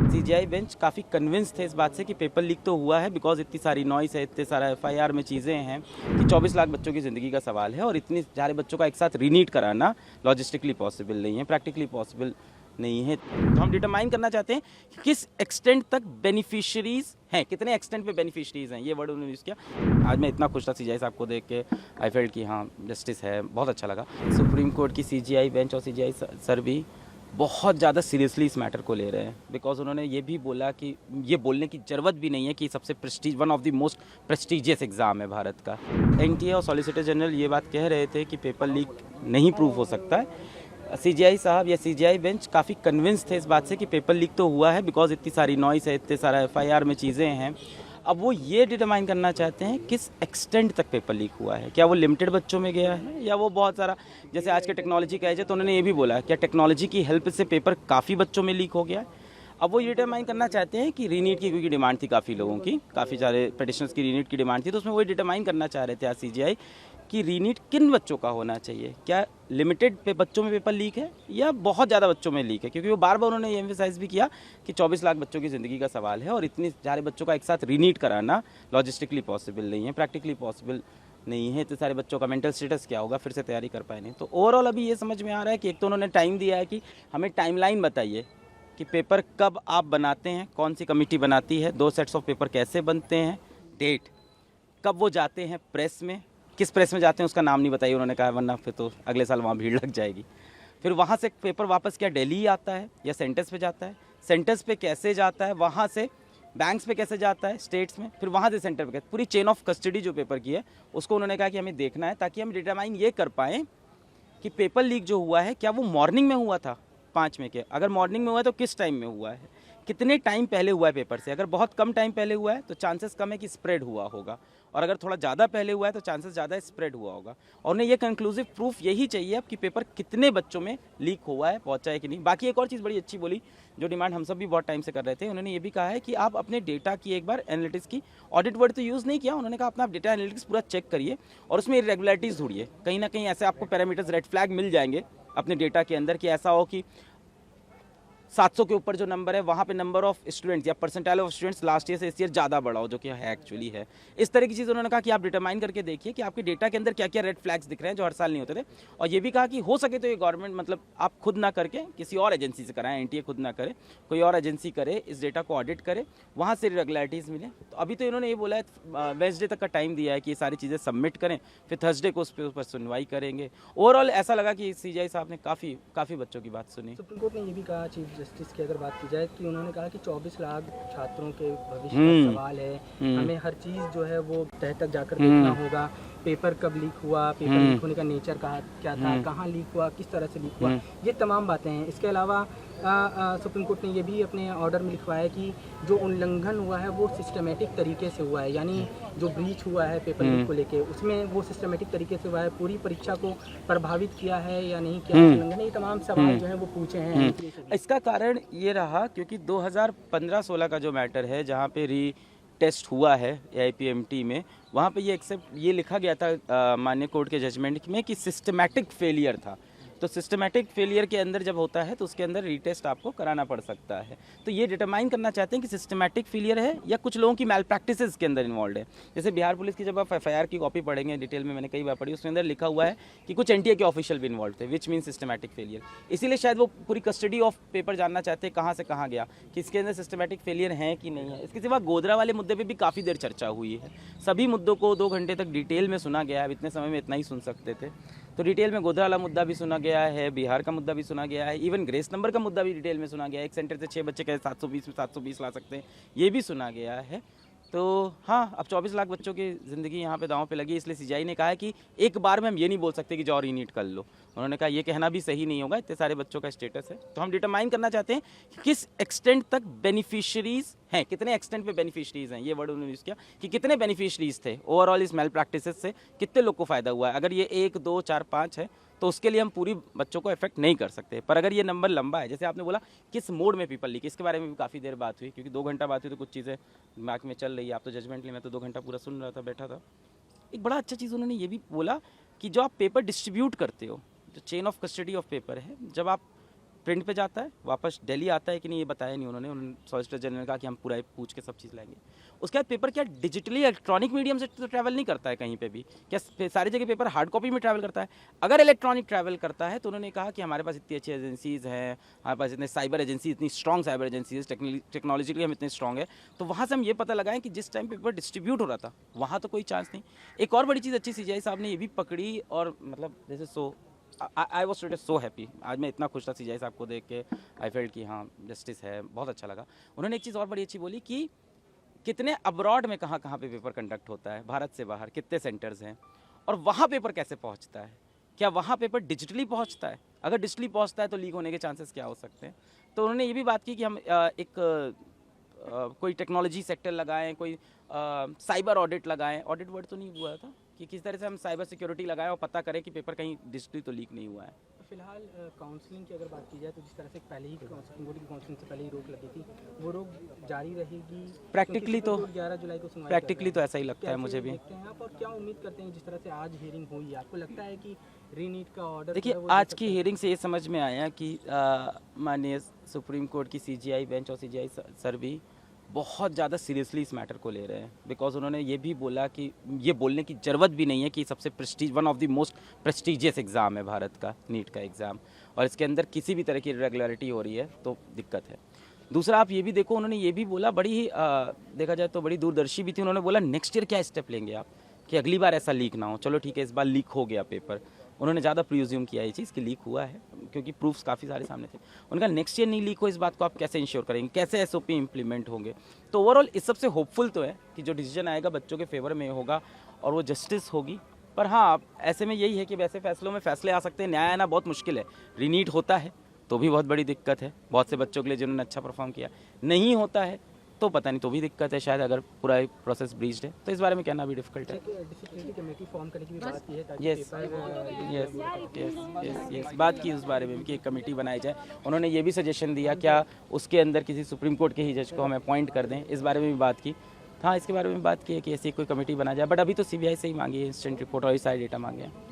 CGI bench काफ़ी convince थे इस बात से कि पेपर लीक तो हुआ है, बिकॉज इतनी सारी नॉइस है, इतने सारा एफआईआर में चीज़ें हैं कि 24 लाख बच्चों की ज़िंदगी का सवाल है और इतने सारे बच्चों का एक साथ रीनीट कराना लॉजिस्टिकली पॉसिबल नहीं है, प्रैक्टिकली पॉसिबल नहीं है। तो हम डिटरमाइन करना चाहते हैं कि किस एक्सटेंट तक बेनिफिशरीज हैं, कितने एक्सटेंट पे बेनिफिशरीज हैं, ये वर्ड उन्होंने यूज़ किया। आज मैं इतना खुश था सीजीआई साहब को देख के, आई फेल्ट कि हाँ जस्टिस है, बहुत अच्छा लगा। सुप्रीम कोर्ट की सीजीआई बेंच और सीजीआई सर भी बहुत ज़्यादा सीरियसली इस मैटर को ले रहे हैं, बिकॉज उन्होंने ये भी बोला कि ये बोलने की ज़रूरत भी नहीं है कि सबसे Prestige one of the most prestigious exam है भारत का। एनटीए और सॉलिसिटर जनरल ये बात कह रहे थे कि पेपर लीक नहीं प्रूव हो सकता है। सीजीआई साहब या सीजीआई बेंच काफ़ी कन्विंस थे इस बात से कि पेपर लीक तो हुआ है, बिकॉज इतनी सारी नॉइस है, इतने सारा एफआईआर में चीज़ें हैं। अब वो ये डिटरमाइन करना चाहते हैं किस एक्सटेंट तक पेपर लीक हुआ है, क्या वो लिमिटेड बच्चों में गया है या वो बहुत सारा, जैसे आज के टेक्नोलॉजी का एज है तो उन्होंने ये भी बोला क्या टेक्नोलॉजी की हेल्प से पेपर काफ़ी बच्चों में लीक हो गया है। अब वो ये डिटरमाइन करना चाहते हैं कि रीनीट की, क्योंकि डिमांड थी काफ़ी लोगों की, काफ़ी सारे पिटिशनर्स की रीनीट की डिमांड थी, तो उसमें वही डिटरमाइन करना चाह रहे थे आज सीजीआई कि रीनीट किन बच्चों का होना चाहिए, क्या लिमिटेड पे बच्चों में पेपर लीक है या बहुत ज़्यादा बच्चों में लीक है, क्योंकि वो बार बार उन्होंने ये एम्फेसाइज भी किया कि 24 लाख बच्चों की ज़िंदगी का सवाल है और इतने सारे बच्चों का एक साथ रीनीट कराना लॉजिस्टिकली पॉसिबल नहीं है, प्रैक्टिकली पॉसिबल नहीं है। इतने सारे बच्चों का मेंटल स्टेटस क्या होगा, फिर से तैयारी कर पाए नहीं। तो ओवरऑल अभी ये समझ में आ रहा है कि एक तो उन्होंने टाइम दिया है कि हमें टाइमलाइन बताइए कि पेपर कब आप बनाते हैं, कौन सी कमेटी बनाती है, 2 सेट्स ऑफ पेपर कैसे बनते हैं, डेट कब वो जाते हैं प्रेस में, किस प्रेस में जाते हैं उसका नाम नहीं बताइए उन्होंने कहा, वरना फिर तो अगले साल वहाँ भीड़ लग जाएगी। फिर वहाँ से पेपर वापस क्या दिल्ली आता है या सेंटर्स पे जाता है, सेंटर्स पे कैसे जाता है, वहाँ से बैंक्स पे कैसे जाता है स्टेट्स में, फिर वहाँ से सेंटर पे कैसे, पूरी चेन ऑफ कस्टडी जो पेपर की है उसको उन्होंने कहा कि हमें देखना है, ताकि हम डिटरमाइन ये कर पाएँ कि पेपर लीक जो हुआ है क्या वो मॉर्निंग में हुआ था 5 में के, अगर मॉर्निंग में हुआ है तो किस टाइम में हुआ है, कितने टाइम पहले हुआ है पेपर से। अगर बहुत कम टाइम पहले हुआ है तो चांसेस कम है कि स्प्रेड हुआ होगा, और अगर थोड़ा ज़्यादा पहले हुआ है तो चांसेस ज़्यादा स्प्रेड हुआ होगा। और उन्हें ये कंक्लूसिव प्रूफ यही चाहिए अब कि पेपर कितने बच्चों में लीक हुआ है, पहुंचा है कि नहीं। बाकी एक और चीज़ बड़ी अच्छी बोली, जो डिमांड हम सब भी बहुत टाइम से कर रहे थे, उन्होंने ये भी कहा है कि आप अपने डेटा की एक बार एनालिटिक्स की, ऑडिट वर्ड तो यूज़ नहीं किया, उन्होंने कहा अपना डेटा एनालिटिक्स पूरा चेक करिए और उसमें इरेगुलरिटीज़ ढूंढिए, कहीं ना कहीं ऐसे आपको पैरामीटर्स रेड फ्लैग मिल जाएंगे अपने डेटा के अंदर कि ऐसा हो कि 700 के ऊपर जो नंबर है वहाँ पे नंबर ऑफ स्टूडेंट्स या percentile of students last year से इस ईयर ज़्यादा बढ़ा हो, जो कि है एक्चुअली है। इस तरह की चीज़ उन्होंने कहा कि आप डिटरमाइन करके देखिए कि आपके डेटा के अंदर क्या क्या रेड फ्लैग्स दिख रहे हैं जो हर साल नहीं होते थे। और ये भी कहा कि हो सके तो ये गवर्नमेंट, मतलब आप खुद ना करके किसी और एजेंसी से कराएं, एनटीए खुद ना करे, कोई और एजेंसी करे, इस डेटा को ऑडिट करे, वहाँ से रेगुलरिटीज़ मिले। तो अभी तो इन्होंने ये बोला है वेडनेसडे तक का टाइम दिया है कि ये सारी चीज़ें सबमिट करें, फिर थर्सडे को उस पर सुनवाई करेंगे। ओवरऑल ऐसा लगा कि सीजीआई साहब ने काफ़ी बच्चों की बात सुनी। सुप्रीम कोर्ट ने ये भी कहा, चीफ जस्टिस की अगर बात की जाए, कि उन्होंने कहा कि 24 लाख छात्रों के भविष्य का सवाल है, हमें हर चीज़ जो है वो तह तक जाकर देखना होगा। पेपर कब लीक हुआ, पेपर लीक होने का नेचर क्या था, कहाँ लीक हुआ, किस तरह से लीक हुआ, ये तमाम बातें हैं। इसके अलावा सुप्रीम कोर्ट ने ये भी अपने ऑर्डर में लिखवाया है कि जो उल्लंघन हुआ है वो सिस्टमेटिक तरीके से हुआ है, यानी जो ब्रीच हुआ है पेपर लीक को लेके, उसमें वो सिस्टमेटिक तरीके से हुआ है, पूरी परीक्षा को प्रभावित किया है या नहीं किया, उल्लंघन, ये तमाम सवाल जो है वो पूछे हैं। इसका कारण ये रहा क्योंकि 2015-16 का जो मैटर है, जहाँ पे री टेस्ट हुआ है AIPMT में, वहाँ पे ये लिखा गया था माननीय कोर्ट के जजमेंट में कि सिस्टमैटिक फेलियर था। तो सिस्टमैटिक फेलियर के अंदर जब होता है तो उसके अंदर रीटेस्ट आपको कराना पड़ सकता है। तो ये डिटरमाइन करना चाहते हैं कि सिस्टमैटिक फेलियर है या कुछ लोगों की मैल प्रैक्टिसेस के अंदर इन्वॉल्व है। जैसे बिहार पुलिस की जब आप FIR की कॉपी पढ़ेंगे डिटेल में, मैंने कई बार पढ़ी, उसके अंदर लिखा हुआ है कि कुछ NTA के ऑफिशियल भी इन्वॉल्व थे, विच मीन सिस्टमैटिक फेलियर। इसीलिए शायद वो पूरी कस्टडी ऑफ पेपर जानना चाहते हैं, कहाँ से कहाँ गया, कि इसके अंदर सिस्टमैटिक फेलियर है कि नहीं है। इसके सिवा गोधरा वाले मुद्दे पर भी काफ़ी देर चर्चा हुई है। सभी मुद्दों को 2 घंटे तक डिटेल में सुना गया है, इतने समय में इतना ही सुन सकते थे। तो डिटेल में गोधरा वाला मुद्दा भी सुना गया है, बिहार का मुद्दा भी सुना गया है, इवन ग्रेस नंबर का मुद्दा भी डिटेल में सुना गया है। एक सेंटर से 6 बच्चे कैसे 720 में 720 ला सकते हैं, ये भी सुना गया है। तो हाँ, अब 24 लाख बच्चों की ज़िंदगी यहाँ पे दांव पे लगी, इसलिए सीजीआई ने कहा है कि एक बार में हम ये नहीं बोल सकते कि जाओ रीनीट कर लो। उन्होंने कहा ये कहना भी सही नहीं होगा, इतने सारे बच्चों का स्टेटस है। तो हम डिटरमाइन करना चाहते हैं कि किस एक्सटेंट तक बेनिफिशरीज हैं, कितने एक्सटेंट पे बेनिफिशरीज हैं, ये वर्ड उन्होंने यूज़ किया कि कितने बेनिफिशरीज थे ओवरऑल इस मेल प्रैक्टिसेस से, कितने लोग को फ़ायदा हुआ है। अगर ये 1, 2, 4, 5 है तो उसके लिए हम पूरी बच्चों को इफेक्ट नहीं कर सकते। पर अगर ये नंबर लंबा है, जैसे आपने बोला किस मोड में पेपर लीक, इसके बारे में भी काफ़ी देर बात हुई, क्योंकि 2 घंटा बात हुई तो कुछ चीज़ें दिमाग में चल रही है। आप तो जजमेंट लिए, मैं तो 2 घंटा पूरा सुन रहा था, बैठा था। एक बड़ा अच्छा चीज़ उन्होंने ये भी बोला कि जो आप पेपर डिस्ट्रीब्यूट करते हो, जो chain of custody of paper है, जब आप प्रिंट पे जाता है, वापस दिल्ली आता है कि नहीं ये बताया नहीं उन्होंने सॉलिसिटर जनरल ने कहा कि हम पूरा पूछ के सब चीज़ लाएंगे। उसके बाद पेपर क्या डिजिटली इलेक्ट्रॉनिक मीडियम से तो ट्रैवल नहीं करता है कहीं पे भी, क्या सारी जगह पेपर हार्ड कॉपी में ट्रैवल करता है? अगर इलेक्ट्रॉनिक ट्रैवल करता है तो उन्होंने कहा कि हमारे पास इतनी अच्छी एजेंसीज़ हैं, हमारे पास इतने साइबर एजेंसी, इतनी स्ट्रॉन्ग साइबर एजेंसीज, टेक्नोलॉजिकली हम इतने स्ट्रॉन्ग है, तो वहाँ से हम ये पता लगाएं कि जिस टाइम पेपर डिस्ट्रीब्यूट हो रहा था वहाँ तो कोई चांस नहीं। एक और बड़ी चीज़ अच्छी सीजीआई साहब ने ये भी पकड़ी, और मतलब जैसे I was today so happy, आज मैं इतना खुश था सीजीआई साहब को देख के, आई फेल्ट कि हाँ जस्टिस है, बहुत अच्छा लगा। उन्होंने एक चीज़ और बड़ी अच्छी बोली कि कितने अब्रॉड में कहाँ कहाँ पे पेपर कंडक्ट होता है, भारत से बाहर कितने सेंटर्स हैं, और वहाँ पेपर कैसे पहुँचता है, क्या वहाँ पेपर डिजिटली पहुँचता है? अगर डिजिटली पहुँचता है तो लीक होने के चांसेस क्या हो सकते हैं? तो उन्होंने ये भी बात की कि हम कोई टेक्नोलॉजी सेक्टर लगाएं, कोई साइबर ऑडिट लगाएं, ऑडिट वर्ड तो नहीं हुआ था, कि किस तरह से हम साइबर सिक्योरिटी लगाएं और पता करें कि पेपर कहीं डिजिटली तो लीक नहीं हुआ है। फिलहाल काउंसलिंग की अगर बात की जाए तो जिस तरह से पहले ही सुप्रीम कोर्ट की काउंसलिंग से पहले ही रोक लगी थी, वो रोक जारी रहेगी? प्रैक्टिकली तो 11 जुलाई को सुनवाई प्रैक्टिकली तो ऐसा ही लगता है कैसे मुझे भी। देखते हैं आप, और क्या उम्मीद करते हैं जिस तरह से आज हियरिंग हुई, आपको लगता है कि रीनीट का ऑर्डर? देखिए, आज की हियरिंग से ये समझ में आया कि माननीय सुप्रीम कोर्ट की सीजीआई बेंच और सीजीआई सर भी बहुत ज़्यादा सीरियसली इस मैटर को ले रहे हैं, बिकॉज उन्होंने ये भी बोला कि ये बोलने की ज़रूरत भी नहीं है कि सबसे one of the most prestigious exam है भारत का, नीट का एग्ज़ाम, और इसके अंदर किसी भी तरह की इरेगुलरिटी हो रही है तो दिक्कत है। दूसरा, आप ये भी देखो, उन्होंने ये भी बोला, बड़ी ही देखा जाए तो बड़ी दूरदर्शी भी थी, उन्होंने बोला नेक्स्ट ईयर क्या स्टेप लेंगे आप कि अगली बार ऐसा लीक ना हो। चलो ठीक है, इस बार लीक हो गया पेपर, उन्होंने ज़्यादा प्रिज्यूम किया ये चीज़ कि लीक हुआ है, क्योंकि प्रूफ्स काफ़ी सारे सामने थे। उनका नेक्स्ट ईयर नहीं लीक हो, इस बात को आप कैसे इंश्योर करेंगे, कैसे एसओपी इंप्लीमेंट होंगे? तो ओवरऑल इस सबसे होपफुल तो है कि जो डिसीजन आएगा बच्चों के फेवर में होगा और वो जस्टिस होगी। पर हाँ, ऐसे में यही है कि वैसे फैसलों में फैसले आ सकते हैं, न्याय आना बहुत मुश्किल है। रीनीट होता है तो भी बहुत बड़ी दिक्कत है बहुत से बच्चों के लिए जिन्होंने अच्छा परफॉर्म किया, नहीं होता है तो पता नहीं, तो भी दिक्कत है शायद, अगर पूरा प्रोसेस ब्रीच्ड है तो इस बारे में कहना भी डिफिकल्ट है। डिसिप्लिनरी कमेटी फॉर्म करने की भी बात की है ताकि यस बात की उस बारे में कि एक कमेटी बनाई जाए। उन्होंने ये भी सजेशन दिया क्या उसके अंदर किसी सुप्रीम कोर्ट के ही जज को हम अपॉइंट कर दें, इस बारे में भी बात की। हाँ, इसके बारे में बात की है कि ऐसी कोई कमेटी बना जाए, बट अभी तो सीबीआई से ही मांगी है इंस्टेंट रिपोर्ट और सारे डेटा मांगे हैं।